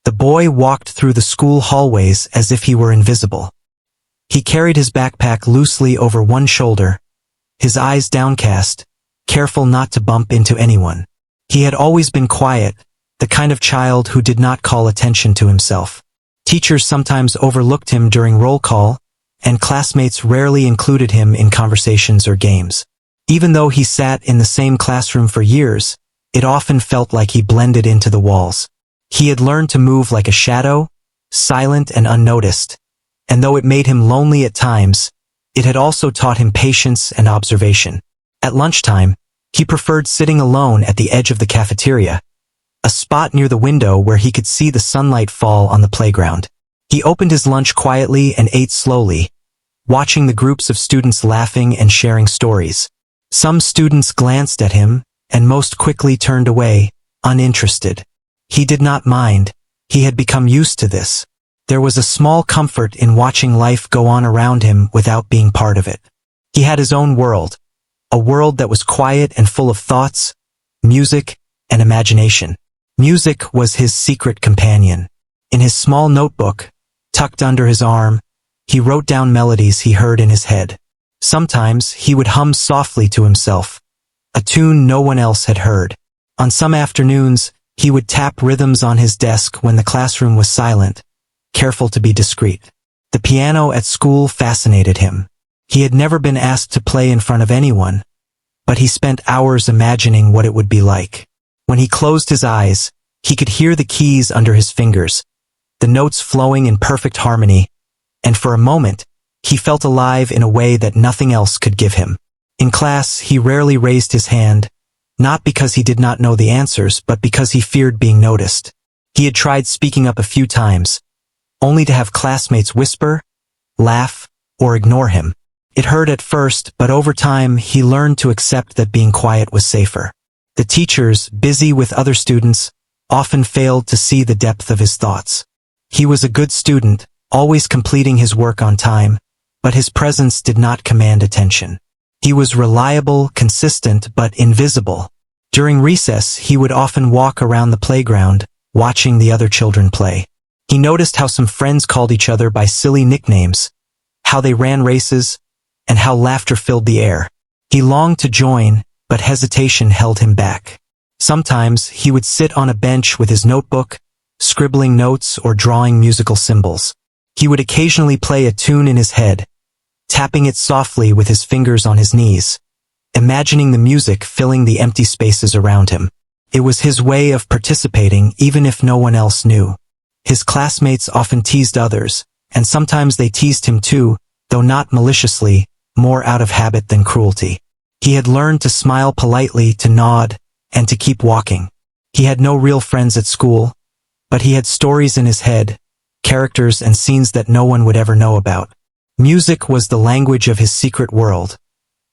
The boy walked through the school hallways as if he were invisible. He carried his backpack loosely over one shoulder, his eyes downcast, careful not to bump into anyone. He had always been quiet, the kind of child who did not call attention to himself. Teachers sometimes overlooked him during roll call, and classmates rarely included him in conversations or games. Even though he sat in the same classroom for years, it often felt like he blended into the walls. He had learned to move like a shadow, silent and unnoticed, and though it made him lonely at times, it had also taught him patience and observation. At lunchtime, he preferred sitting alone at the edge of the cafeteria, a spot near the window where he could see the sunlight fall on the playground. He opened his lunch quietly and ate slowly, watching the groups of students laughing and sharing stories. Some students glanced at him, and most quickly turned away, uninterested. He did not mind. He had become used to this. There was a small comfort in watching life go on around him without being part of it. He had his own world, a world that was quiet and full of thoughts, music, and imagination. Music was his secret companion. In his small notebook, tucked under his arm, he wrote down melodies he heard in his head. Sometimes he would hum softly to himself, a tune no one else had heard. On some afternoons, he would tap rhythms on his desk when the classroom was silent, careful to be discreet. The piano at school fascinated him. He had never been asked to play in front of anyone, but he spent hours imagining what it would be like. When he closed his eyes, he could hear the keys under his fingers, the notes flowing in perfect harmony, and for a moment, he felt alive in a way that nothing else could give him. In class, he rarely raised his hand, not because he did not know the answers, but because he feared being noticed. He had tried speaking up a few times, only to have classmates whisper, laugh, or ignore him. It hurt at first, but over time he learned to accept that being quiet was safer. The teachers, busy with other students, often failed to see the depth of his thoughts. He was a good student, always completing his work on time, but his presence did not command attention. He was reliable, consistent, but invisible. During recess, he would often walk around the playground, watching the other children play. He noticed how some friends called each other by silly nicknames, how they ran races, and how laughter filled the air. He longed to join, but hesitation held him back. Sometimes he would sit on a bench with his notebook, scribbling notes or drawing musical symbols. He would occasionally play a tune in his head, tapping it softly with his fingers on his knees, imagining the music filling the empty spaces around him. It was his way of participating even if no one else knew. His classmates often teased others, and sometimes they teased him too, though not maliciously, more out of habit than cruelty. He had learned to smile politely, to nod, and to keep walking. He had no real friends at school, but he had stories in his head, characters and scenes that no one would ever know about. Music was the language of his secret world,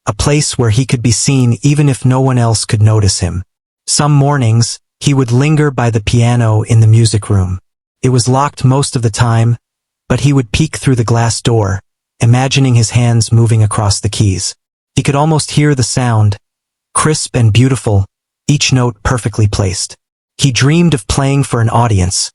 a place where he could be seen even if no one else could notice him. Some mornings, he would linger by the piano in the music room. It was locked most of the time, but he would peek through the glass door, imagining his hands moving across the keys. He could almost hear the sound, crisp and beautiful, each note perfectly placed. He dreamed of playing for an audience,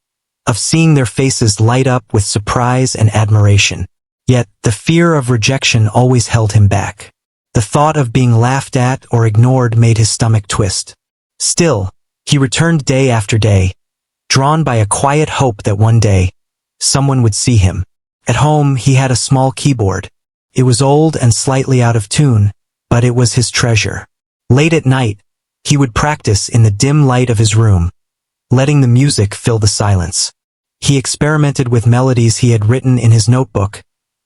of seeing their faces light up with surprise and admiration. Yet, the fear of rejection always held him back. The thought of being laughed at or ignored made his stomach twist. Still, he returned day after day, drawn by a quiet hope that one day, someone would see him. At home, he had a small keyboard. It was old and slightly out of tune, but it was his treasure. Late at night, he would practice in the dim light of his room, letting the music fill the silence. He experimented with melodies he had written in his notebook,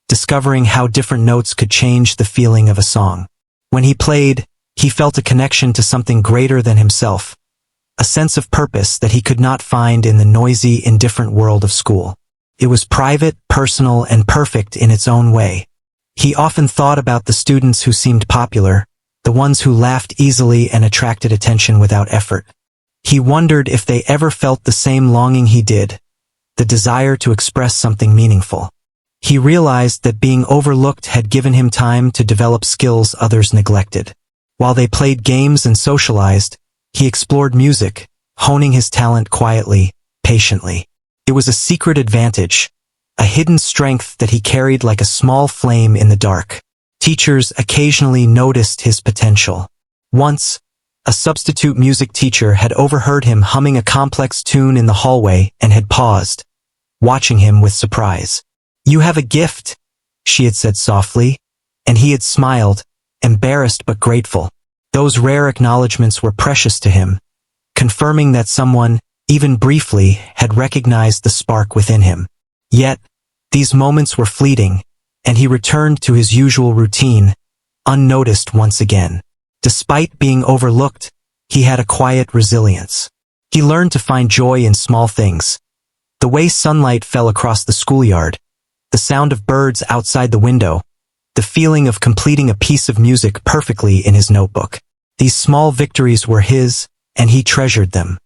discovering how different notes could change the feeling of a song. When he played, he felt a connection to something greater than himself, a sense of purpose that he could not find in the noisy, indifferent world of school. It was private, personal, and perfect in its own way. He often thought about the students who seemed popular, the ones who laughed easily and attracted attention without effort. He wondered if they ever felt the same longing he did, the desire to express something meaningful. He realized that being overlooked had given him time to develop skills others neglected. While they played games and socialized, he explored music, honing his talent quietly, patiently. It was a secret advantage, a hidden strength that he carried like a small flame in the dark. Teachers occasionally noticed his potential. Once, a substitute music teacher had overheard him humming a complex tune in the hallway and had paused, watching him with surprise. "You have a gift," she had said softly, and he had smiled, embarrassed but grateful. Those rare acknowledgments were precious to him, confirming that someone, even briefly, had recognized the spark within him. Yet, these moments were fleeting, and he returned to his usual routine, unnoticed once again. Despite being overlooked, he had a quiet resilience. He learned to find joy in small things. The way sunlight fell across the schoolyard, the sound of birds outside the window, the feeling of completing a piece of music perfectly in his notebook. These small victories were his, and he treasured them.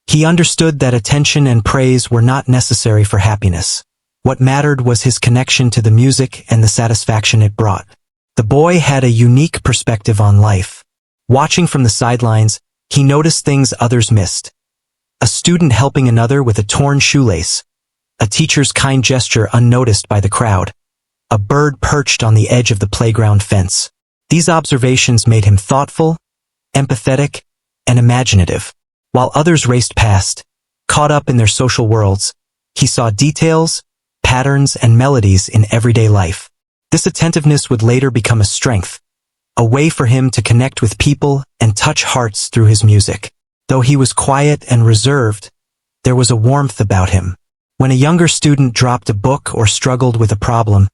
He understood that attention and praise were not necessary for happiness. What mattered was his connection to the music and the satisfaction it brought. The boy had a unique perspective on life. Watching from the sidelines, he noticed things others missed. A student helping another with a torn shoelace, a teacher's kind gesture unnoticed by the crowd, a bird perched on the edge of the playground fence. These observations made him thoughtful, empathetic, and imaginative. While others raced past, caught up in their social worlds, he saw details, patterns, and melodies in everyday life. This attentiveness would later become a strength, a way for him to connect with people and touch hearts through his music. Though he was quiet and reserved, there was a warmth about him. When a younger student dropped a book or struggled with a problem,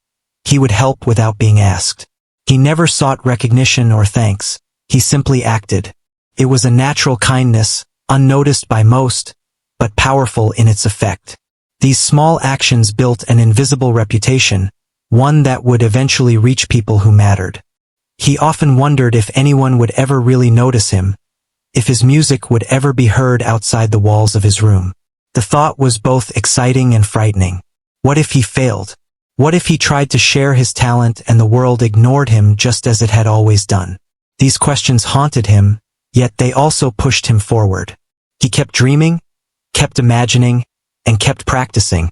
he would help without being asked. He never sought recognition or thanks. He simply acted. It was a natural kindness, unnoticed by most, but powerful in its effect. These small actions built an invisible reputation, one that would eventually reach people who mattered. He often wondered if anyone would ever really notice him, if his music would ever be heard outside the walls of his room. The thought was both exciting and frightening. What if he failed? What if he tried to share his talent and the world ignored him just as it had always done? These questions haunted him, yet they also pushed him forward. He kept dreaming, kept imagining, and kept practicing,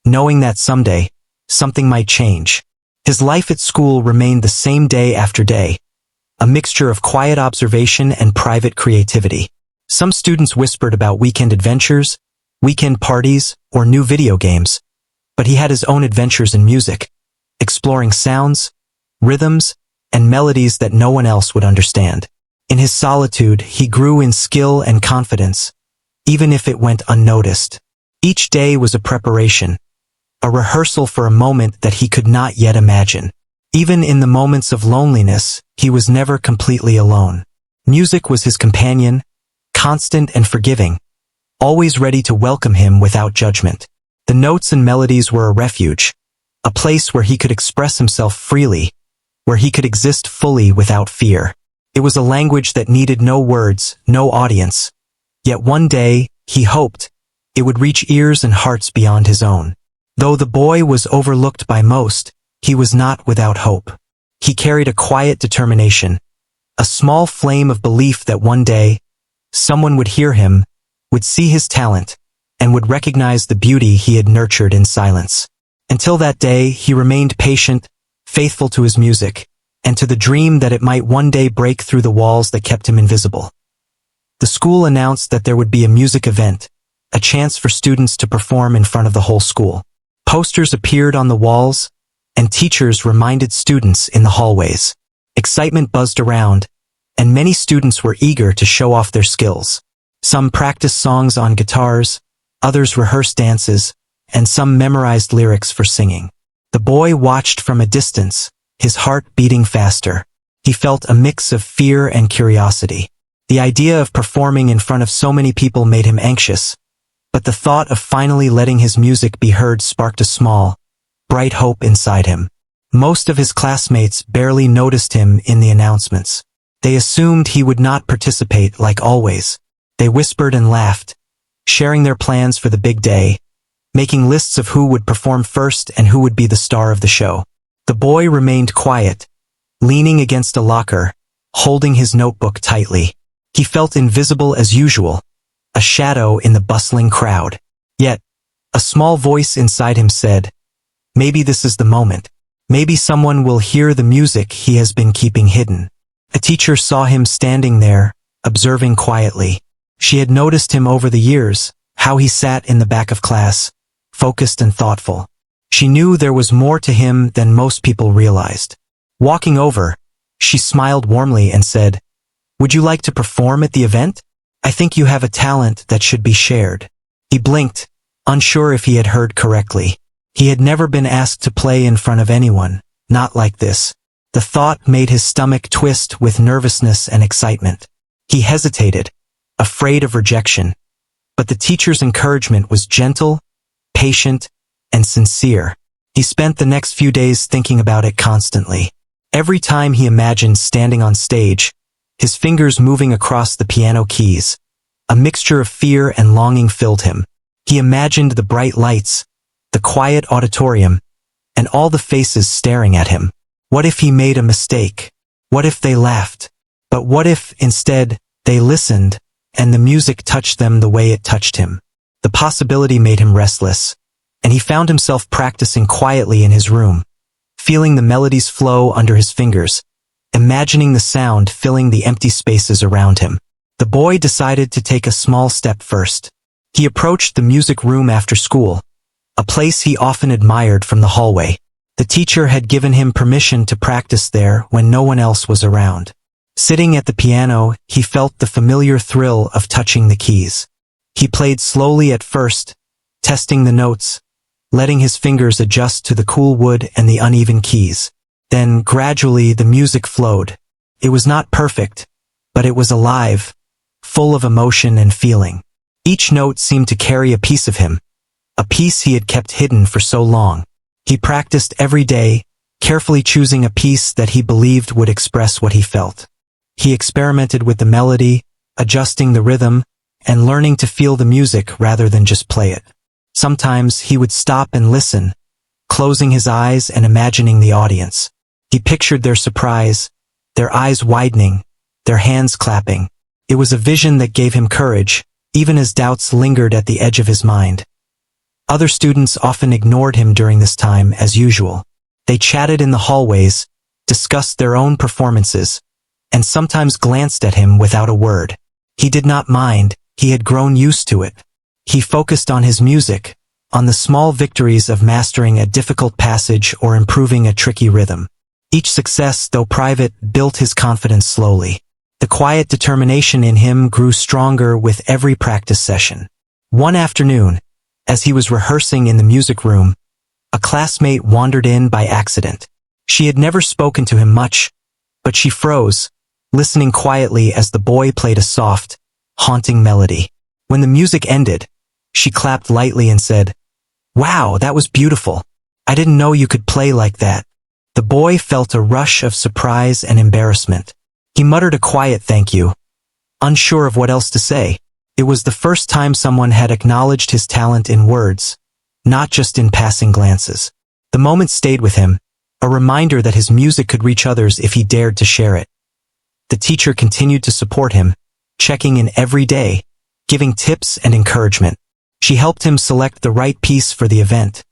knowing that someday, something might change. His life at school remained the same day after day, a mixture of quiet observation and private creativity. Some students whispered about weekend adventures, weekend parties, or new video games, but he had his own adventures in music, exploring sounds, rhythms, and melodies that no one else would understand. In his solitude, he grew in skill and confidence, even if it went unnoticed. Each day was a preparation, a rehearsal for a moment that he could not yet imagine. Even in the moments of loneliness, he was never completely alone. Music was his companion, constant and forgiving, always ready to welcome him without judgment. The notes and melodies were a refuge, a place where he could express himself freely, where he could exist fully without fear. It was a language that needed no words, no audience. Yet one day, he hoped, it would reach ears and hearts beyond his own. Though the boy was overlooked by most, he was not without hope. He carried a quiet determination, a small flame of belief that one day, someone would hear him, would see his talent, and would recognize the beauty he had nurtured in silence. Until that day, he remained patient, faithful to his music, and to the dream that it might one day break through the walls that kept him invisible. The school announced that there would be a music event, a chance for students to perform in front of the whole school. Posters appeared on the walls, and teachers reminded students in the hallways. Excitement buzzed around, and many students were eager to show off their skills. Some practiced songs on guitars, others rehearsed dances, and some memorized lyrics for singing. The boy watched from a distance, his heart beating faster. He felt a mix of fear and curiosity. The idea of performing in front of so many people made him anxious, but the thought of finally letting his music be heard sparked a small, bright hope inside him. Most of his classmates barely noticed him in the announcements. They assumed he would not participate like always. They whispered and laughed, sharing their plans for the big day, making lists of who would perform first and who would be the star of the show. The boy remained quiet, leaning against a locker, holding his notebook tightly. He felt invisible as usual, a shadow in the bustling crowd. Yet, A small voice inside him said, "Maybe this is the moment. Maybe someone will hear the music he has been keeping hidden." A teacher saw him standing there, observing quietly. She had noticed him over the years, how he sat in the back of class, focused and thoughtful. She knew there was more to him than most people realized. Walking over, she smiled warmly and said, "Would you like to perform at the event? I think you have a talent that should be shared." He blinked, unsure if he had heard correctly. He had never been asked to play in front of anyone, not like this. The thought made his stomach twist with nervousness and excitement. He hesitated, afraid of rejection. But the teacher's encouragement was gentle, patient, and sincere. He spent the next few days thinking about it constantly. Every time he imagined standing on stage, his fingers moving across the piano keys, a mixture of fear and longing filled him. He imagined the bright lights, the quiet auditorium, and all the faces staring at him. What if he made a mistake? What if they laughed? But what if, instead, they listened, and the music touched them the way it touched him? The possibility made him restless, and he found himself practicing quietly in his room, feeling the melodies flow under his fingers, imagining the sound filling the empty spaces around him. The boy decided to take a small step first. He approached the music room after school, a place he often admired from the hallway. The teacher had given him permission to practice there when no one else was around. Sitting at the piano, he felt the familiar thrill of touching the keys. He played slowly at first, testing the notes, letting his fingers adjust to the cool wood and the uneven keys. Then, gradually, the music flowed. It was not perfect, but it was alive, full of emotion and feeling. Each note seemed to carry a piece of him, a piece he had kept hidden for so long. He practiced every day, carefully choosing a piece that he believed would express what he felt. He experimented with the melody, adjusting the rhythm, and learning to feel the music rather than just play it. Sometimes he would stop and listen, closing his eyes and imagining the audience. He pictured their surprise, their eyes widening, their hands clapping. It was a vision that gave him courage, even as doubts lingered at the edge of his mind. Other students often ignored him during this time, as usual. They chatted in the hallways, discussed their own performances, and sometimes glanced at him without a word. He did not mind, he had grown used to it. He focused on his music, on the small victories of mastering a difficult passage or improving a tricky rhythm. Each success, though private, built his confidence slowly. The quiet determination in him grew stronger with every practice session. One afternoon, as he was rehearsing in the music room, a classmate wandered in by accident. She had never spoken to him much, but she froze, listening quietly as the boy played a soft, haunting melody. When the music ended, she clapped lightly and said, "Wow, that was beautiful. I didn't know you could play like that." The boy felt a rush of surprise and embarrassment. He muttered a quiet thank you, unsure of what else to say. It was the first time someone had acknowledged his talent in words, not just in passing glances. The moment stayed with him, a reminder that his music could reach others if he dared to share it. The teacher continued to support him, checking in every day, giving tips and encouragement. She helped him select the right piece for the event,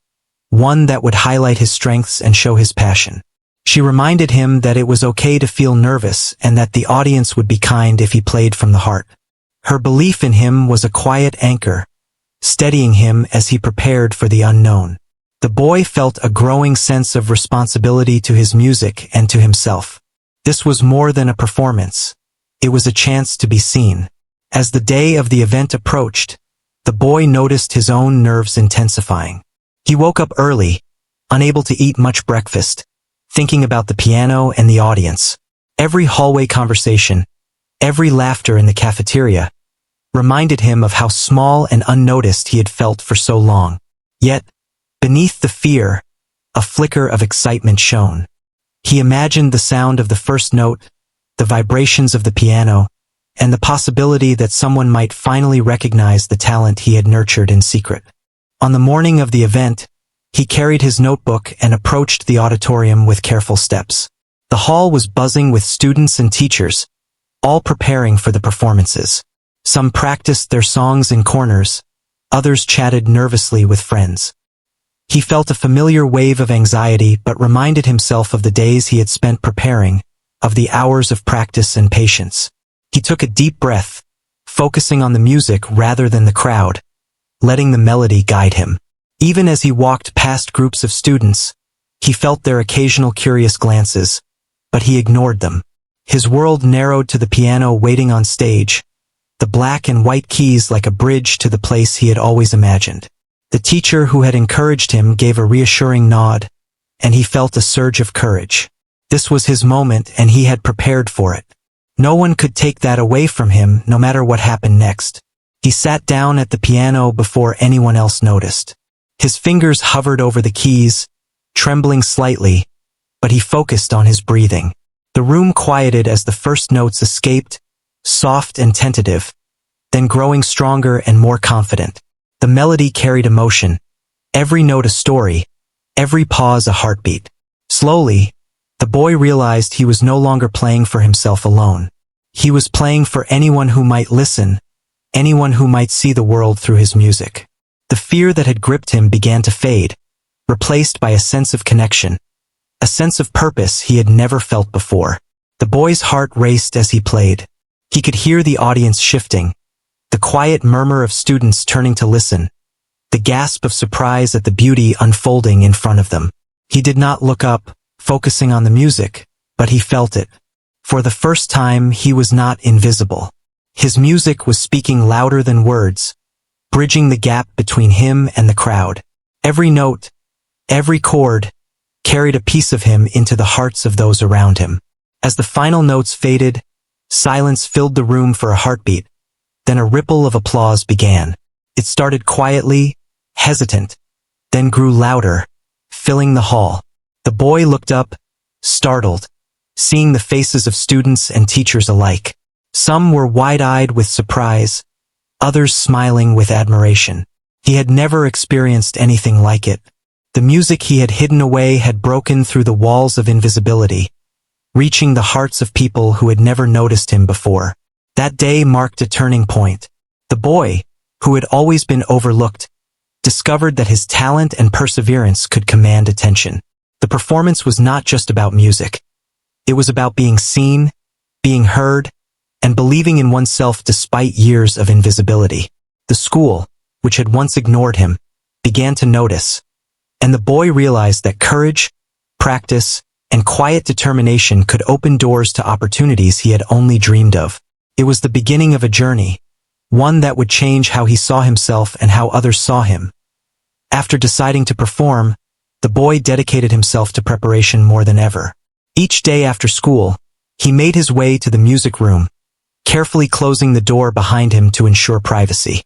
one that would highlight his strengths and show his passion. She reminded him that it was okay to feel nervous and that the audience would be kind if he played from the heart. Her belief in him was a quiet anchor, steadying him as he prepared for the unknown. The boy felt a growing sense of responsibility to his music and to himself. This was more than a performance. It was a chance to be seen. As the day of the event approached, the boy noticed his own nerves intensifying. He woke up early, unable to eat much breakfast, thinking about the piano and the audience. Every hallway conversation, every laughter in the cafeteria, reminded him of how small and unnoticed he had felt for so long. Yet, beneath the fear, a flicker of excitement shone. He imagined the sound of the first note, the vibrations of the piano, and the possibility that someone might finally recognize the talent he had nurtured in secret. On the morning of the event, he carried his notebook and approached the auditorium with careful steps. The hall was buzzing with students and teachers, all preparing for the performances. Some practiced their songs in corners, Others chatted nervously with friends. He felt a familiar wave of anxiety but reminded himself of the days he had spent preparing, of the hours of practice and patience. He took a deep breath, focusing on the music rather than the crowd, letting the melody guide him. Even as he walked past groups of students, he felt their occasional curious glances, but he ignored them. His world narrowed to the piano waiting on stage, the black and white keys like a bridge to the place he had always imagined. The teacher who had encouraged him gave a reassuring nod, and he felt a surge of courage. This was his moment and he had prepared for it. No one could take that away from him, no matter what happened next. He sat down at the piano before anyone else noticed. His fingers hovered over the keys, trembling slightly, but he focused on his breathing. The room quieted as the first notes escaped, soft and tentative, then growing stronger and more confident. The melody carried emotion, every note a story, every pause a heartbeat. Slowly, the boy realized he was no longer playing for himself alone. He was playing for anyone who might listen, anyone who might see the world through his music. The fear that had gripped him began to fade, replaced by a sense of connection, a sense of purpose he had never felt before. The boy's heart raced as he played. He could hear the audience shifting, the quiet murmur of students turning to listen, the gasp of surprise at the beauty unfolding in front of them. He did not look up, focusing on the music, but he felt it. For the first time, he was not invisible. His music was speaking louder than words, bridging the gap between him and the crowd. Every note, every chord, carried a piece of him into the hearts of those around him. As the final notes faded, silence filled the room for a heartbeat. Then a ripple of applause began. It started quietly, hesitant, then grew louder, filling the hall. The boy looked up, startled, seeing the faces of students and teachers alike. Some were wide-eyed with surprise, others smiling with admiration. He had never experienced anything like it. The music he had hidden away had broken through the walls of invisibility, reaching the hearts of people who had never noticed him before. That day marked a turning point. The boy, who had always been overlooked, discovered that his talent and perseverance could command attention. The performance was not just about music. It was about being seen, being heard, and believing in oneself despite years of invisibility. The school, which had once ignored him, began to notice, and the boy realized that courage, practice, and quiet determination could open doors to opportunities he had only dreamed of. It was the beginning of a journey, one that would change how he saw himself and how others saw him. After deciding to perform, the boy dedicated himself to preparation more than ever. Each day after school, he made his way to the music room, carefully closing the door behind him to ensure privacy.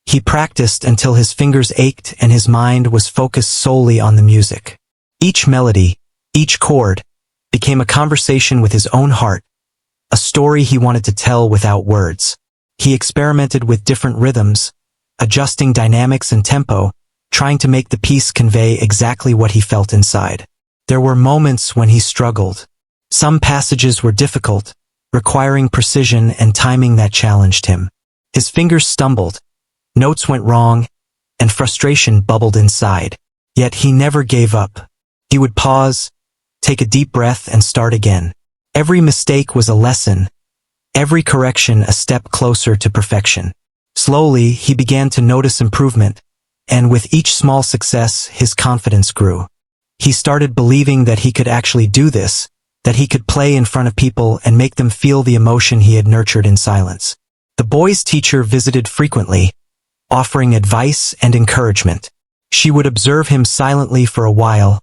He practiced until his fingers ached and his mind was focused solely on the music. Each melody, each chord, became a conversation with his own heart, a story he wanted to tell without words. He experimented with different rhythms, adjusting dynamics and tempo, trying to make the piece convey exactly what he felt inside. There were moments when he struggled. Some passages were difficult, requiring precision and timing that challenged him. His fingers stumbled, notes went wrong, and frustration bubbled inside. Yet he never gave up. He would pause, take a deep breath, and start again. Every mistake was a lesson, every correction a step closer to perfection. Slowly, he began to notice improvement, and with each small success, his confidence grew. He started believing that he could actually do this, that he could play in front of people and make them feel the emotion he had nurtured in silence. The boy's teacher visited frequently, offering advice and encouragement. She would observe him silently for a while,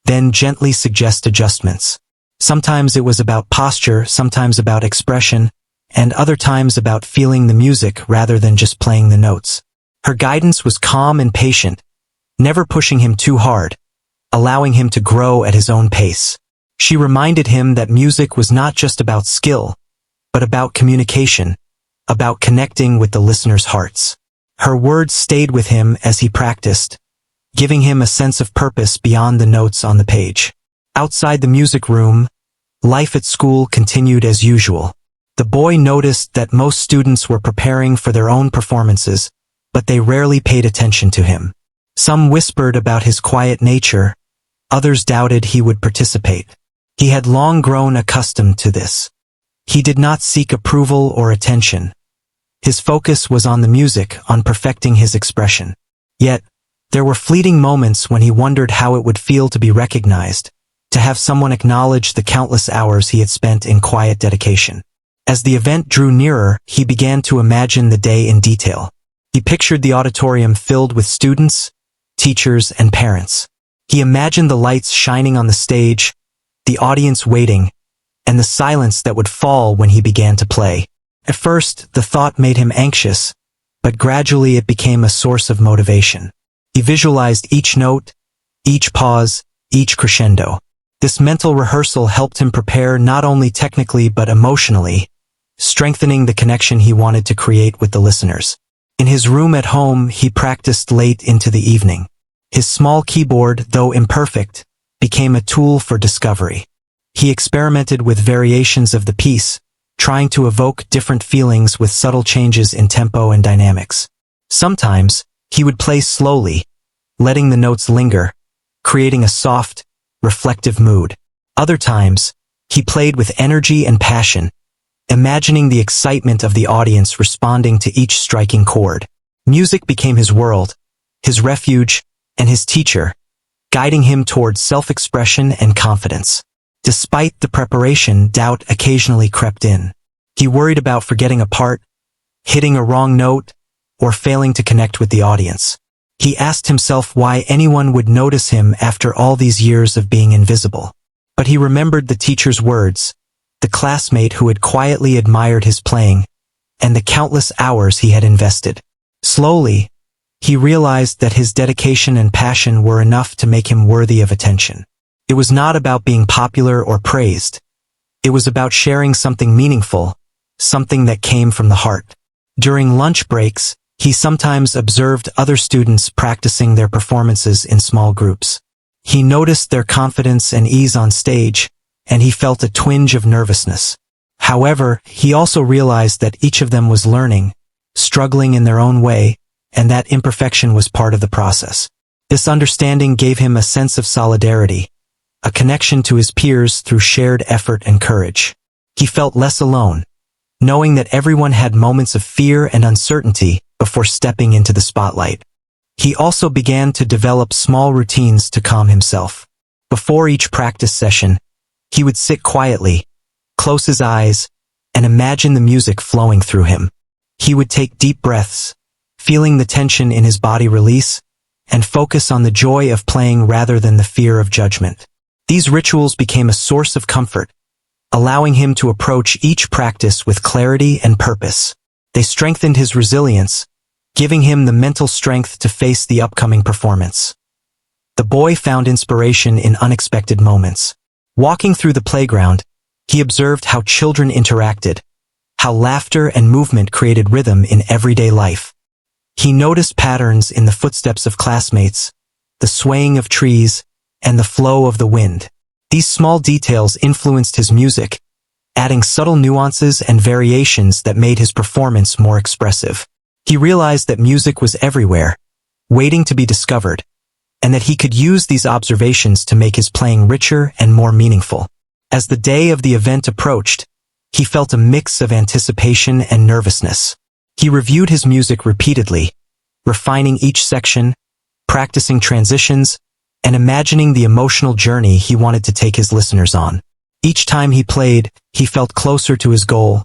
then gently suggest adjustments. Sometimes it was about posture, sometimes about expression, and other times about feeling the music rather than just playing the notes. Her guidance was calm and patient, never pushing him too hard, allowing him to grow at his own pace. She reminded him that music was not just about skill, but about communication, about connecting with the listeners' hearts. Her words stayed with him as he practiced, giving him a sense of purpose beyond the notes on the page. Outside the music room, life at school continued as usual. The boy noticed that most students were preparing for their own performances, but they rarely paid attention to him. Some whispered about his quiet nature, others doubted he would participate. He had long grown accustomed to this. He did not seek approval or attention. His focus was on the music, on perfecting his expression. Yet, there were fleeting moments when he wondered how it would feel to be recognized, to have someone acknowledge the countless hours he had spent in quiet dedication. As the event drew nearer, he began to imagine the day in detail. He pictured the auditorium filled with students, teachers, and parents. He imagined the lights shining on the stage, the audience waiting, and the silence that would fall when he began to play. At first, the thought made him anxious, but gradually it became a source of motivation. He visualized each note, each pause, each crescendo. This mental rehearsal helped him prepare not only technically but emotionally, strengthening the connection he wanted to create with the listeners. In his room at home, he practiced late into the evening. His small keyboard, though imperfect, became a tool for discovery. He experimented with variations of the piece, trying to evoke different feelings with subtle changes in tempo and dynamics. Sometimes, he would play slowly, letting the notes linger, creating a soft, reflective mood. Other times, he played with energy and passion, imagining the excitement of the audience responding to each striking chord. Music became his world, his refuge, and his teacher, guiding him towards self-expression and confidence. Despite the preparation, doubt occasionally crept in. He worried about forgetting a part, hitting a wrong note, or failing to connect with the audience. He asked himself why anyone would notice him after all these years of being invisible. But he remembered the teacher's words, the classmate who had quietly admired his playing, and the countless hours he had invested. Slowly, he realized that his dedication and passion were enough to make him worthy of attention. It was not about being popular or praised. It was about sharing something meaningful, something that came from the heart. During lunch breaks, he sometimes observed other students practicing their performances in small groups. He noticed their confidence and ease on stage, and he felt a twinge of nervousness. However, he also realized that each of them was learning, struggling in their own way, and that imperfection was part of the process. This understanding gave him a sense of solidarity, a connection to his peers through shared effort and courage. He felt less alone, knowing that everyone had moments of fear and uncertainty before stepping into the spotlight. He also began to develop small routines to calm himself. Before each practice session, he would sit quietly, close his eyes, and imagine the music flowing through him. He would take deep breaths, feeling the tension in his body release, and focus on the joy of playing rather than the fear of judgment. These rituals became a source of comfort, allowing him to approach each practice with clarity and purpose. They strengthened his resilience, giving him the mental strength to face the upcoming performance. The boy found inspiration in unexpected moments. Walking through the playground, he observed how children interacted, how laughter and movement created rhythm in everyday life. He noticed patterns in the footsteps of classmates, the swaying of trees, and the flow of the wind. These small details influenced his music, adding subtle nuances and variations that made his performance more expressive. He realized that music was everywhere, waiting to be discovered, and that he could use these observations to make his playing richer and more meaningful. As the day of the event approached, he felt a mix of anticipation and nervousness. He reviewed his music repeatedly, refining each section, practicing transitions, and imagining the emotional journey he wanted to take his listeners on. Each time he played, he felt closer to his goal,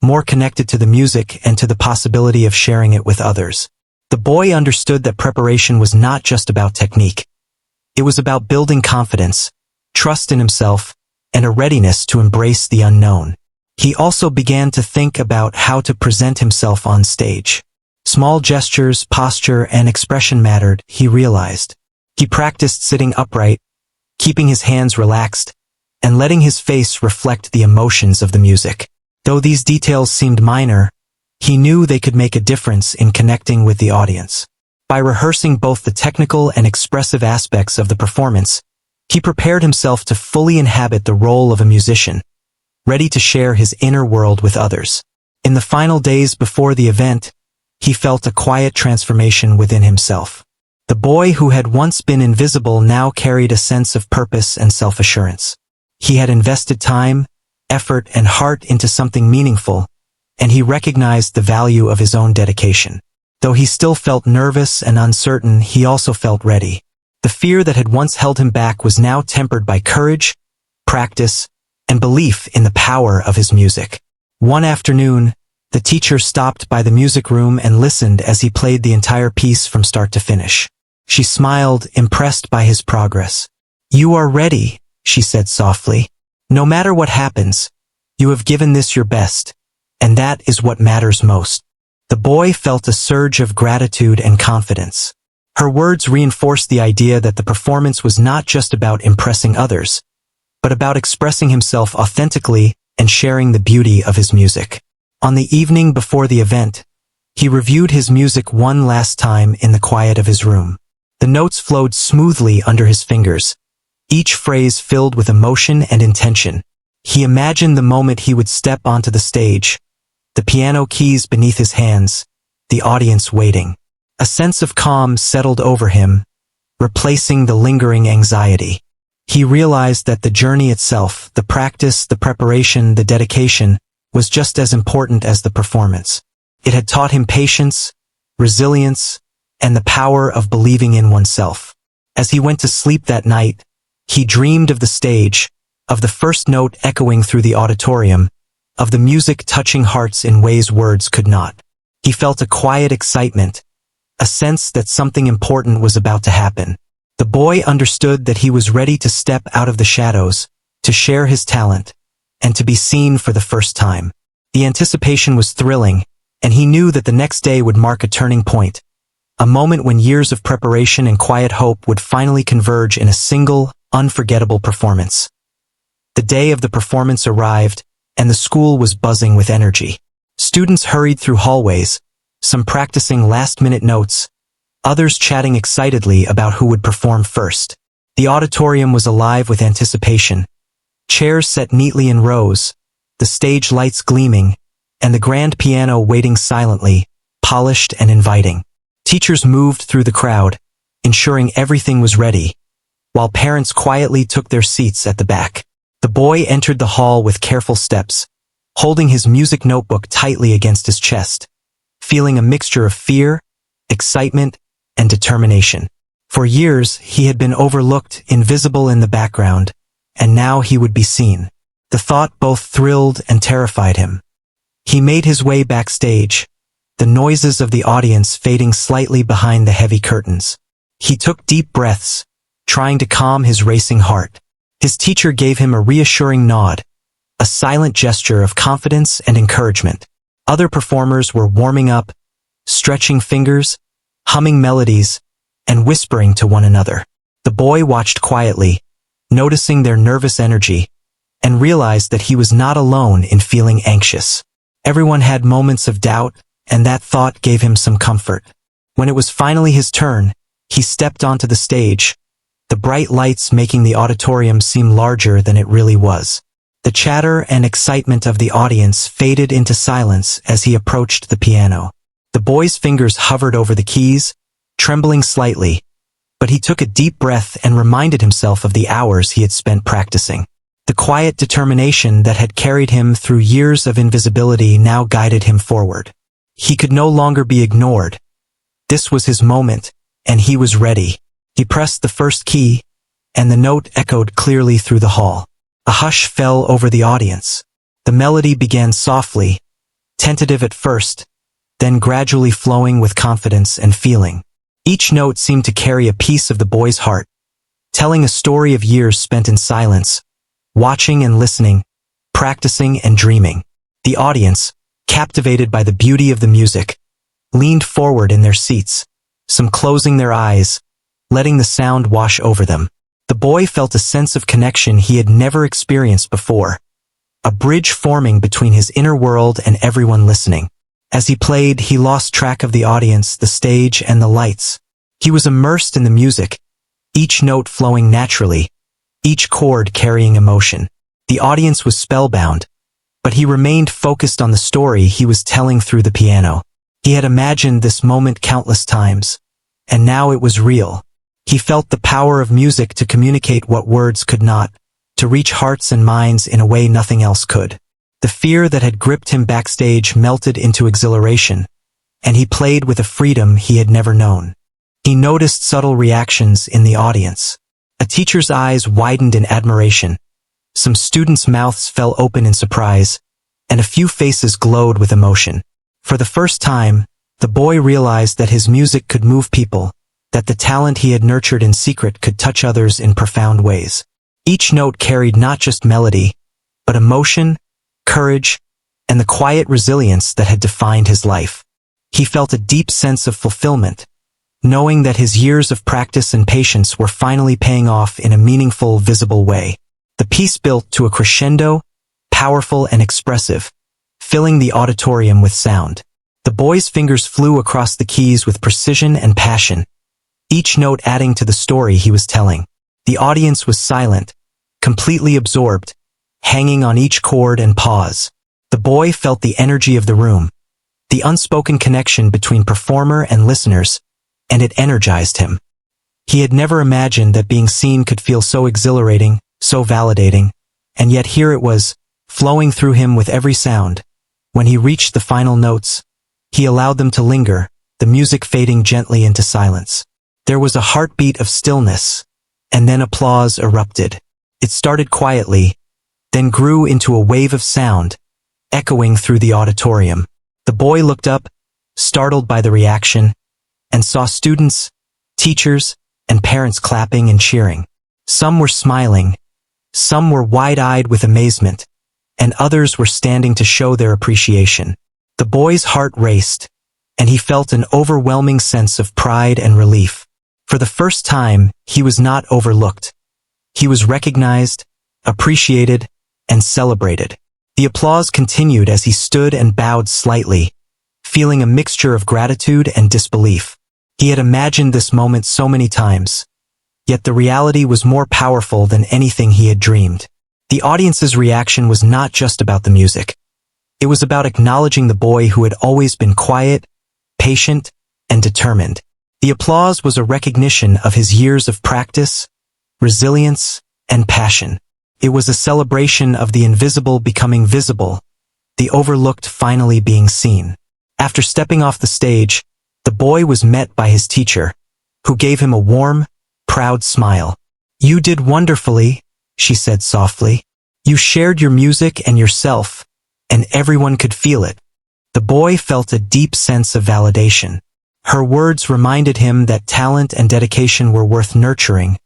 more connected to the music and to the possibility of sharing it with others. The boy understood that preparation was not just about technique. It was about building confidence, trust in himself, and a readiness to embrace the unknown. He also began to think about how to present himself on stage. Small gestures, posture, and expression mattered, he realized. He practiced sitting upright, keeping his hands relaxed, and letting his face reflect the emotions of the music. Though these details seemed minor, he knew they could make a difference in connecting with the audience. By rehearsing both the technical and expressive aspects of the performance, he prepared himself to fully inhabit the role of a musician, ready to share his inner world with others. In the final days before the event, he felt a quiet transformation within himself. The boy who had once been invisible now carried a sense of purpose and self-assurance. He had invested time, effort, and heart into something meaningful, and he recognized the value of his own dedication. Though he still felt nervous and uncertain, he also felt ready. The fear that had once held him back was now tempered by courage, practice, and belief in the power of his music. One afternoon, the teacher stopped by the music room and listened as he played the entire piece from start to finish. She smiled, impressed by his progress. "You are ready," she said softly. "No matter what happens, you have given this your best, and that is what matters most." The boy felt a surge of gratitude and confidence. Her words reinforced the idea that the performance was not just about impressing others, but about expressing himself authentically and sharing the beauty of his music. On the evening before the event, he reviewed his music one last time in the quiet of his room. The notes flowed smoothly under his fingers, each phrase filled with emotion and intention. He imagined the moment he would step onto the stage, the piano keys beneath his hands, the audience waiting. A sense of calm settled over him, replacing the lingering anxiety. He realized that the journey itself, the practice, the preparation, the dedication, was just as important as the performance. It had taught him patience, resilience, and the power of believing in oneself. As he went to sleep that night, he dreamed of the stage, of the first note echoing through the auditorium, of the music touching hearts in ways words could not. He felt a quiet excitement, a sense that something important was about to happen. The boy understood that he was ready to step out of the shadows, to share his talent, and to be seen for the first time. The anticipation was thrilling, and he knew that the next day would mark a turning point, a moment when years of preparation and quiet hope would finally converge in a single, unforgettable performance. The day of the performance arrived, and the school was buzzing with energy. Students hurried through hallways, some practicing last-minute notes, others chatting excitedly about who would perform first. The auditorium was alive with anticipation. Chairs set neatly in rows, the stage lights gleaming, and the grand piano waiting silently, polished and inviting. Teachers moved through the crowd, ensuring everything was ready, while parents quietly took their seats at the back. The boy entered the hall with careful steps, holding his music notebook tightly against his chest, feeling a mixture of fear, excitement, and determination. For years, he had been overlooked, invisible in the background, and now he would be seen. The thought both thrilled and terrified him. He made his way backstage, the noises of the audience fading slightly behind the heavy curtains. He took deep breaths, trying to calm his racing heart. His teacher gave him a reassuring nod, a silent gesture of confidence and encouragement. Other performers were warming up, stretching fingers, humming melodies, and whispering to one another. The boy watched quietly, noticing their nervous energy, and realized that he was not alone in feeling anxious. Everyone had moments of doubt, and that thought gave him some comfort. When it was finally his turn, he stepped onto the stage, the bright lights making the auditorium seem larger than it really was. The chatter and excitement of the audience faded into silence as he approached the piano. The boy's fingers hovered over the keys, trembling slightly, but he took a deep breath and reminded himself of the hours he had spent practicing. The quiet determination that had carried him through years of invisibility now guided him forward. He could no longer be ignored. This was his moment, and he was ready. He pressed the first key, and the note echoed clearly through the hall. A hush fell over the audience. The melody began softly, tentative at first, then gradually flowing with confidence and feeling. Each note seemed to carry a piece of the boy's heart, telling a story of years spent in silence, watching and listening, practicing and dreaming. The audience, captivated by the beauty of the music, leaned forward in their seats, some closing their eyes, letting the sound wash over them. The boy felt a sense of connection he had never experienced before, a bridge forming between his inner world and everyone listening. As he played, he lost track of the audience, the stage, and the lights. He was immersed in the music, each note flowing naturally, each chord carrying emotion. The audience was spellbound, but he remained focused on the story he was telling through the piano. He had imagined this moment countless times, and now it was real. He felt the power of music to communicate what words could not, to reach hearts and minds in a way nothing else could. The fear that had gripped him backstage melted into exhilaration, and he played with a freedom he had never known. He noticed subtle reactions in the audience. A teacher's eyes widened in admiration. Some students' mouths fell open in surprise, and a few faces glowed with emotion. For the first time, the boy realized that his music could move people, that the talent he had nurtured in secret could touch others in profound ways. Each note carried not just melody, but emotion, courage, and the quiet resilience that had defined his life. He felt a deep sense of fulfillment, knowing that his years of practice and patience were finally paying off in a meaningful, visible way. The piece built to a crescendo, powerful and expressive, filling the auditorium with sound. The boy's fingers flew across the keys with precision and passion, each note adding to the story he was telling. The audience was silent, completely absorbed, hanging on each chord and pause. The boy felt the energy of the room, the unspoken connection between performer and listeners, and it energized him. He had never imagined that being seen could feel so exhilarating, so validating, and yet here it was, flowing through him with every sound. When he reached the final notes, he allowed them to linger, the music fading gently into silence. There was a heartbeat of stillness, and then applause erupted. It started quietly, then grew into a wave of sound, echoing through the auditorium. The boy looked up, startled by the reaction, and saw students, teachers, and parents clapping and cheering. Some were smiling, some were wide-eyed with amazement, and others were standing to show their appreciation. The boy's heart raced, and he felt an overwhelming sense of pride and relief. For the first time, he was not overlooked. He was recognized, appreciated, and celebrated. The applause continued as he stood and bowed slightly, feeling a mixture of gratitude and disbelief. He had imagined this moment so many times, yet the reality was more powerful than anything he had dreamed. The audience's reaction was not just about the music. It was about acknowledging the boy who had always been quiet, patient, and determined. The applause was a recognition of his years of practice, resilience, and passion. It was a celebration of the invisible becoming visible, the overlooked finally being seen. After stepping off the stage, the boy was met by his teacher, who gave him a warm, proud smile. "You did wonderfully," she said softly. "You shared your music and yourself, and everyone could feel it." The boy felt a deep sense of validation. Her words reminded him that talent and dedication were worth nurturing,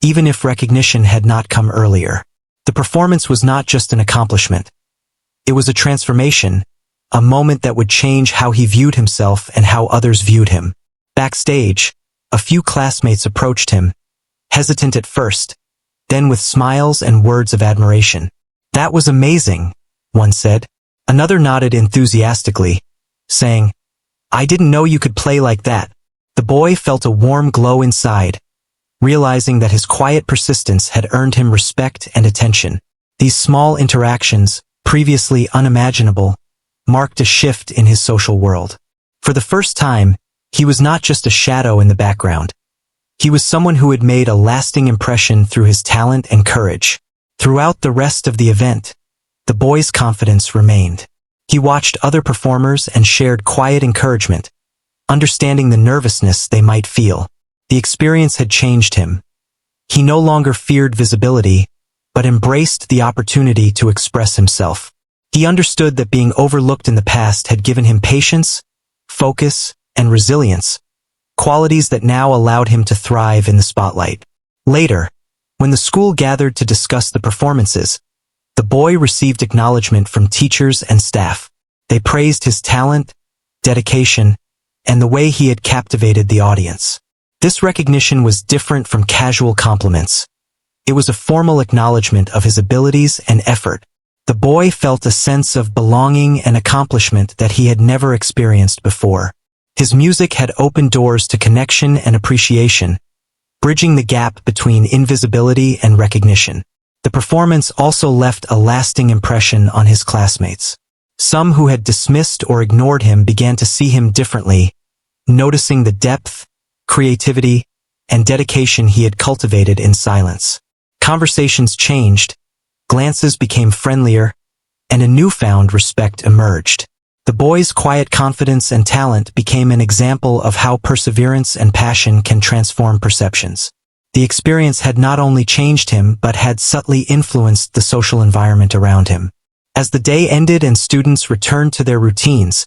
even if recognition had not come earlier. The performance was not just an accomplishment. It was a transformation, a moment that would change how he viewed himself and how others viewed him. Backstage, a few classmates approached him, hesitant at first, then with smiles and words of admiration. "That was amazing," one said. Another nodded enthusiastically, saying, "I didn't know you could play like that." The boy felt a warm glow inside, realizing that his quiet persistence had earned him respect and attention. These small interactions, previously unimaginable, marked a shift in his social world. For the first time, he was not just a shadow in the background. He was someone who had made a lasting impression through his talent and courage. Throughout the rest of the event, the boy's confidence remained. He watched other performers and shared quiet encouragement, understanding the nervousness they might feel. The experience had changed him. He no longer feared visibility, but embraced the opportunity to express himself. He understood that being overlooked in the past had given him patience, focus, and resilience, qualities that now allowed him to thrive in the spotlight. Later, when the school gathered to discuss the performances, the boy received acknowledgement from teachers and staff. They praised his talent, dedication, and the way he had captivated the audience. This recognition was different from casual compliments. It was a formal acknowledgement of his abilities and effort. The boy felt a sense of belonging and accomplishment that he had never experienced before. His music had opened doors to connection and appreciation, bridging the gap between invisibility and recognition. The performance also left a lasting impression on his classmates. Some who had dismissed or ignored him began to see him differently, noticing the depth, creativity, and dedication he had cultivated in silence. Conversations changed, glances became friendlier, and a newfound respect emerged. The boy's quiet confidence and talent became an example of how perseverance and passion can transform perceptions. The experience had not only changed him but had subtly influenced the social environment around him. As the day ended and students returned to their routines,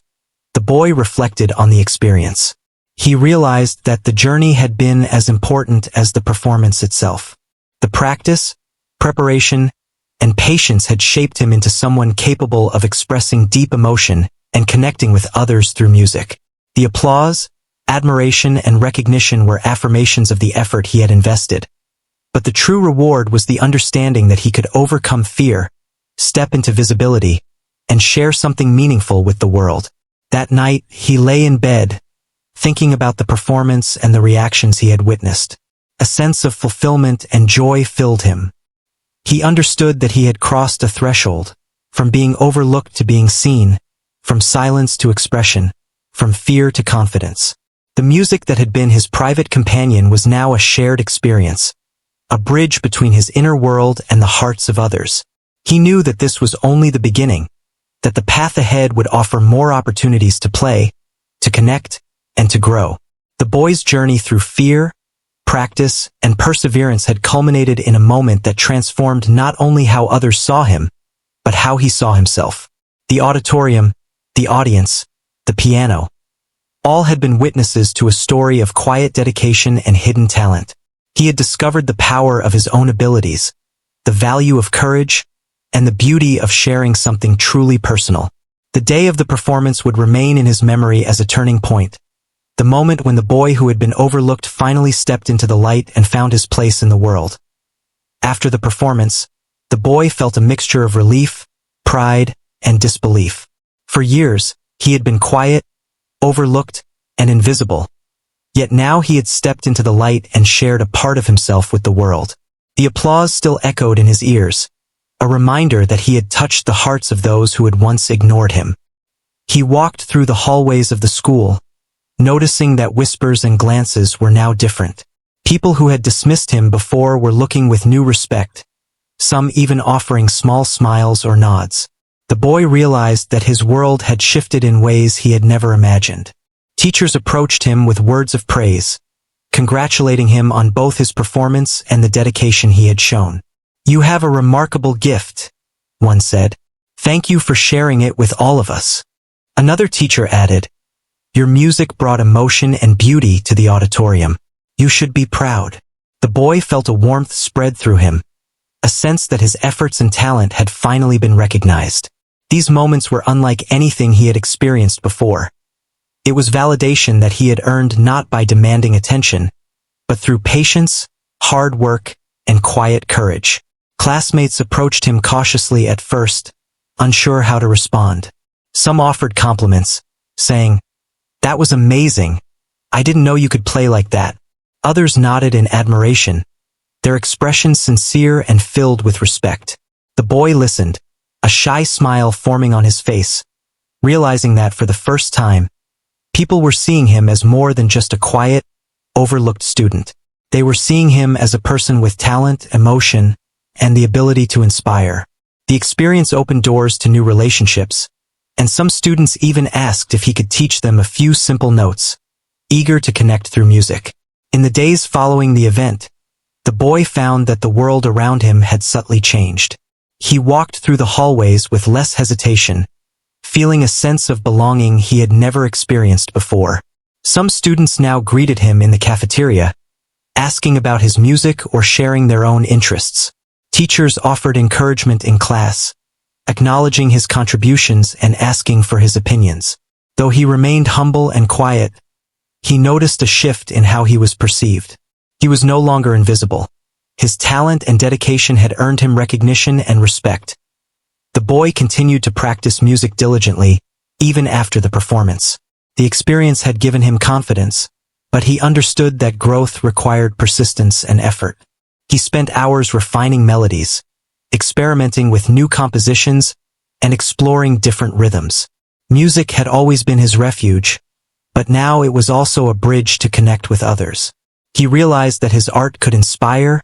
the boy reflected on the experience. He realized that the journey had been as important as the performance itself. The practice, preparation, and patience had shaped him into someone capable of expressing deep emotion and connecting with others through music. The applause, admiration, and recognition were affirmations of the effort he had invested. But the true reward was the understanding that he could overcome fear, step into visibility, and share something meaningful with the world. That night, he lay in bed, thinking about the performance and the reactions he had witnessed. A sense of fulfillment and joy filled him. He understood that he had crossed a threshold, from being overlooked to being seen, from silence to expression, from fear to confidence. The music that had been his private companion was now a shared experience, a bridge between his inner world and the hearts of others. He knew that this was only the beginning, that the path ahead would offer more opportunities to play, to connect, and to grow. The boy's journey through fear, practice, and perseverance had culminated in a moment that transformed not only how others saw him, but how he saw himself. The auditorium, the audience, the piano, all had been witnesses to a story of quiet dedication and hidden talent. He had discovered the power of his own abilities, the value of courage, and the beauty of sharing something truly personal. The day of the performance would remain in his memory as a turning point, the moment when the boy who had been overlooked finally stepped into the light and found his place in the world. After the performance, the boy felt a mixture of relief, pride, and disbelief. For years, he had been quiet, overlooked, and invisible. Yet now he had stepped into the light and shared a part of himself with the world. The applause still echoed in his ears, a reminder that he had touched the hearts of those who had once ignored him. He walked through the hallways of the school, noticing that whispers and glances were now different. People who had dismissed him before were looking with new respect, some even offering small smiles or nods. The boy realized that his world had shifted in ways he had never imagined. Teachers approached him with words of praise, congratulating him on both his performance and the dedication he had shown. "You have a remarkable gift," one said. "Thank you for sharing it with all of us." Another teacher added, "Your music brought emotion and beauty to the auditorium. You should be proud." The boy felt a warmth spread through him, a sense that his efforts and talent had finally been recognized. These moments were unlike anything he had experienced before. It was validation that he had earned not by demanding attention, but through patience, hard work, and quiet courage. Classmates approached him cautiously at first, unsure how to respond. Some offered compliments, saying, "That was amazing. I didn't know you could play like that." Others nodded in admiration, their expressions sincere and filled with respect. The boy listened, a shy smile forming on his face, realizing that for the first time, people were seeing him as more than just a quiet, overlooked student. They were seeing him as a person with talent, emotion, and the ability to inspire. The experience opened doors to new relationships, and some students even asked if he could teach them a few simple notes, eager to connect through music. In the days following the event, the boy found that the world around him had subtly changed. He walked through the hallways with less hesitation, feeling a sense of belonging he had never experienced before. Some students now greeted him in the cafeteria, asking about his music or sharing their own interests. Teachers offered encouragement in class, acknowledging his contributions and asking for his opinions. Though he remained humble and quiet, he noticed a shift in how he was perceived. He was no longer invisible. His talent and dedication had earned him recognition and respect. The boy continued to practice music diligently, even after the performance. The experience had given him confidence, but he understood that growth required persistence and effort. He spent hours refining melodies, experimenting with new compositions, and exploring different rhythms. Music had always been his refuge, but now it was also a bridge to connect with others. He realized that his art could inspire,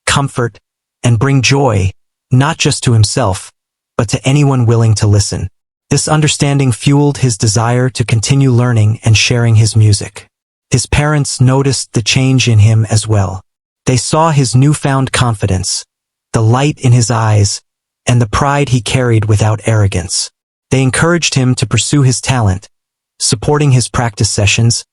comfort, and bring joy, not just to himself, but to anyone willing to listen. This understanding fueled his desire to continue learning and sharing his music. His parents noticed the change in him as well. They saw his newfound confidence, the light in his eyes, and the pride he carried without arrogance. They encouraged him to pursue his talent, supporting his practice sessions,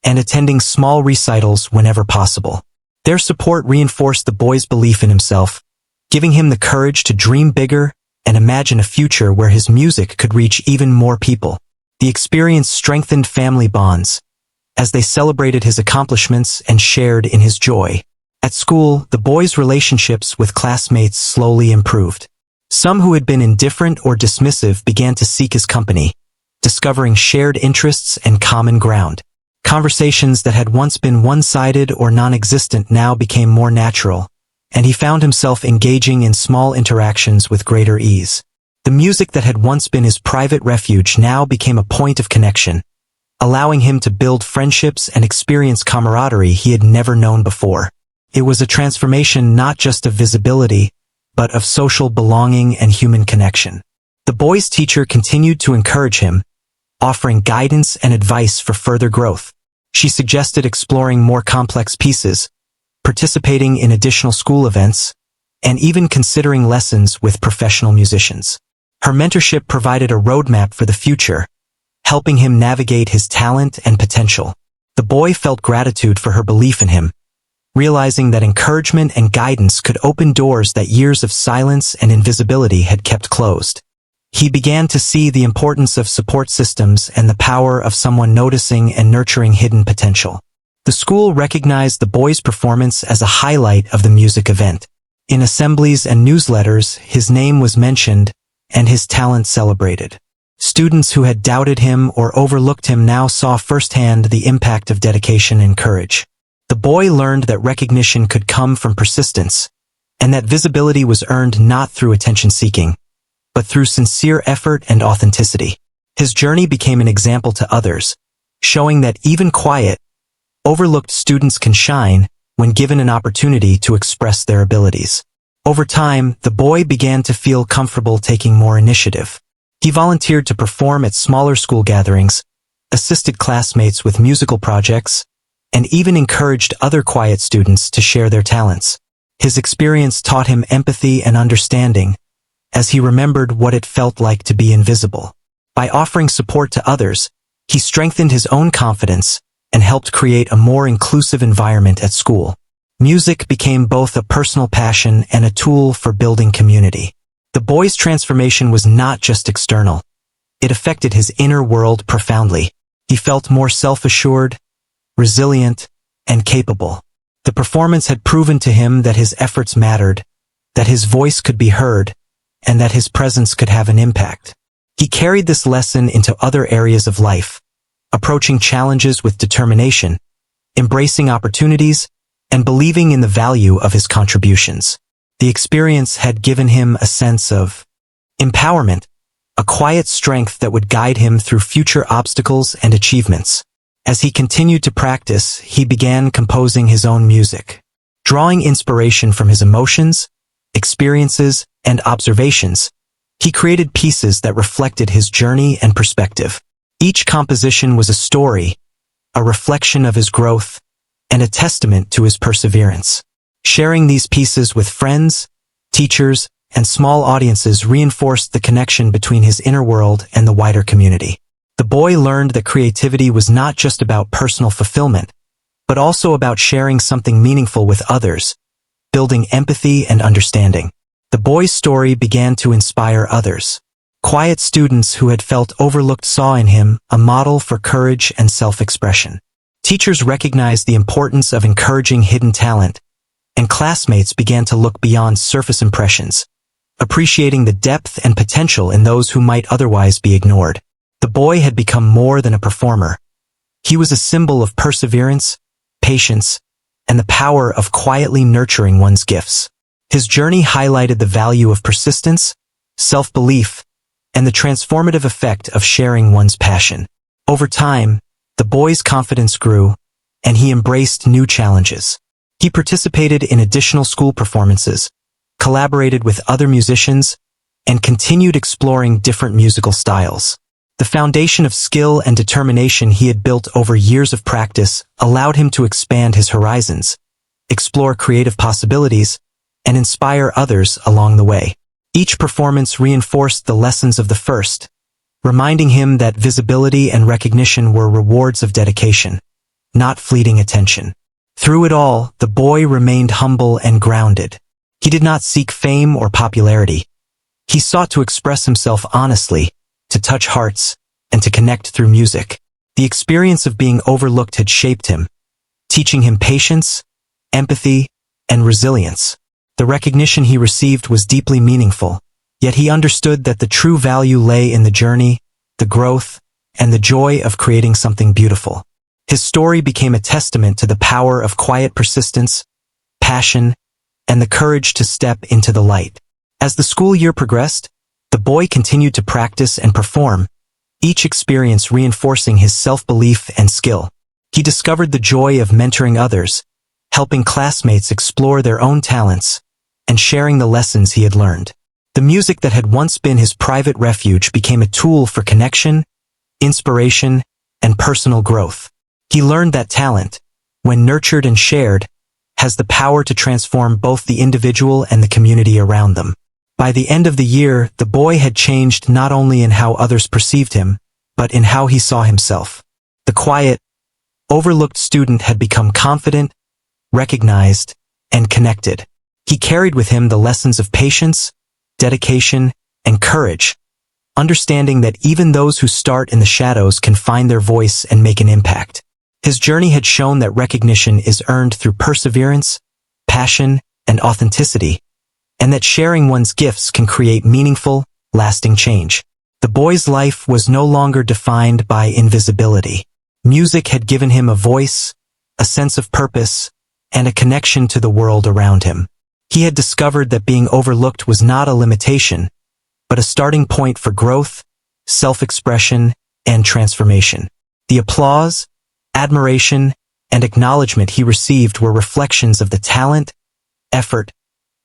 and attending small recitals whenever possible. Their support reinforced the boy's belief in himself, giving him the courage to dream bigger and imagine a future where his music could reach even more people. The experience strengthened family bonds, as they celebrated his accomplishments and shared in his joy. At school, the boy's relationships with classmates slowly improved. Some who had been indifferent or dismissive began to seek his company, discovering shared interests and common ground. Conversations that had once been one-sided or non-existent now became more natural, and he found himself engaging in small interactions with greater ease. The music that had once been his private refuge now became a point of connection, allowing him to build friendships and experience camaraderie he had never known before. It was a transformation not just of visibility, but of social belonging and human connection. The boy's teacher continued to encourage him, offering guidance and advice for further growth. She suggested exploring more complex pieces, participating in additional school events, and even considering lessons with professional musicians. Her mentorship provided a roadmap for the future, helping him navigate his talent and potential. The boy felt gratitude for her belief in him, realizing that encouragement and guidance could open doors that years of silence and invisibility had kept closed. He began to see the importance of support systems and the power of someone noticing and nurturing hidden potential. The school recognized the boy's performance as a highlight of the music event. In assemblies and newsletters, his name was mentioned and his talent celebrated. Students who had doubted him or overlooked him now saw firsthand the impact of dedication and courage. The boy learned that recognition could come from persistence, and that visibility was earned not through attention-seeking, but through sincere effort and authenticity. His journey became an example to others, showing that even quiet, overlooked students can shine when given an opportunity to express their abilities. Over time, the boy began to feel comfortable taking more initiative. He volunteered to perform at smaller school gatherings, assisted classmates with musical projects, and even encouraged other quiet students to share their talents. His experience taught him empathy and understanding, as he remembered what it felt like to be invisible. By offering support to others, he strengthened his own confidence and helped create a more inclusive environment at school. Music became both a personal passion and a tool for building community. The boy's transformation was not just external. It affected his inner world profoundly. He felt more self-assured, resilient, and capable. The performance had proven to him that his efforts mattered, that his voice could be heard, and that his presence could have an impact. He carried this lesson into other areas of life, approaching challenges with determination, embracing opportunities, and believing in the value of his contributions. The experience had given him a sense of empowerment, a quiet strength that would guide him through future obstacles and achievements. As he continued to practice, he began composing his own music. Drawing inspiration from his emotions, experiences, and observations, he created pieces that reflected his journey and perspective. Each composition was a story, a reflection of his growth, and a testament to his perseverance. Sharing these pieces with friends, teachers, and small audiences reinforced the connection between his inner world and the wider community. The boy learned that creativity was not just about personal fulfillment, but also about sharing something meaningful with others, building empathy and understanding. The boy's story began to inspire others. Quiet students who had felt overlooked saw in him a model for courage and self-expression. Teachers recognized the importance of encouraging hidden talent, and classmates began to look beyond surface impressions, appreciating the depth and potential in those who might otherwise be ignored. The boy had become more than a performer. He was a symbol of perseverance, patience, and the power of quietly nurturing one's gifts. His journey highlighted the value of persistence, self-belief, and the transformative effect of sharing one's passion. Over time, the boy's confidence grew, and he embraced new challenges. He participated in additional school performances, collaborated with other musicians, and continued exploring different musical styles. The foundation of skill and determination he had built over years of practice allowed him to expand his horizons, explore creative possibilities, and inspire others along the way. Each performance reinforced the lessons of the first, reminding him that visibility and recognition were rewards of dedication, not fleeting attention. Through it all, the boy remained humble and grounded. He did not seek fame or popularity. He sought to express himself honestly, to touch hearts, and to connect through music. The experience of being overlooked had shaped him, teaching him patience, empathy, and resilience. The recognition he received was deeply meaningful, yet he understood that the true value lay in the journey, the growth, and the joy of creating something beautiful. His story became a testament to the power of quiet persistence, passion, and the courage to step into the light. As the school year progressed, the boy continued to practice and perform, each experience reinforcing his self-belief and skill. He discovered the joy of mentoring others, helping classmates explore their own talents, and sharing the lessons he had learned. The music that had once been his private refuge became a tool for connection, inspiration, and personal growth. He learned that talent, when nurtured and shared, has the power to transform both the individual and the community around them. By the end of the year, the boy had changed not only in how others perceived him, but in how he saw himself. The quiet, overlooked student had become confident, recognized, and connected. He carried with him the lessons of patience, dedication, and courage, understanding that even those who start in the shadows can find their voice and make an impact. His journey had shown that recognition is earned through perseverance, passion, and authenticity, and that sharing one's gifts can create meaningful, lasting change. The boy's life was no longer defined by invisibility. Music had given him a voice, a sense of purpose, and a connection to the world around him. He had discovered that being overlooked was not a limitation, but a starting point for growth, self-expression, and transformation. The applause, admiration, and acknowledgement he received were reflections of the talent, effort,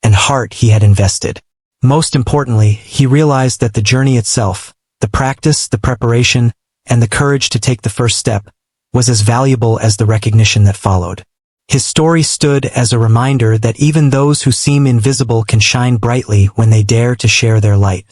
and heart he had invested. Most importantly, he realized that the journey itself, the practice, the preparation, and the courage to take the first step, was as valuable as the recognition that followed. His story stood as a reminder that even those who seem invisible can shine brightly when they dare to share their light.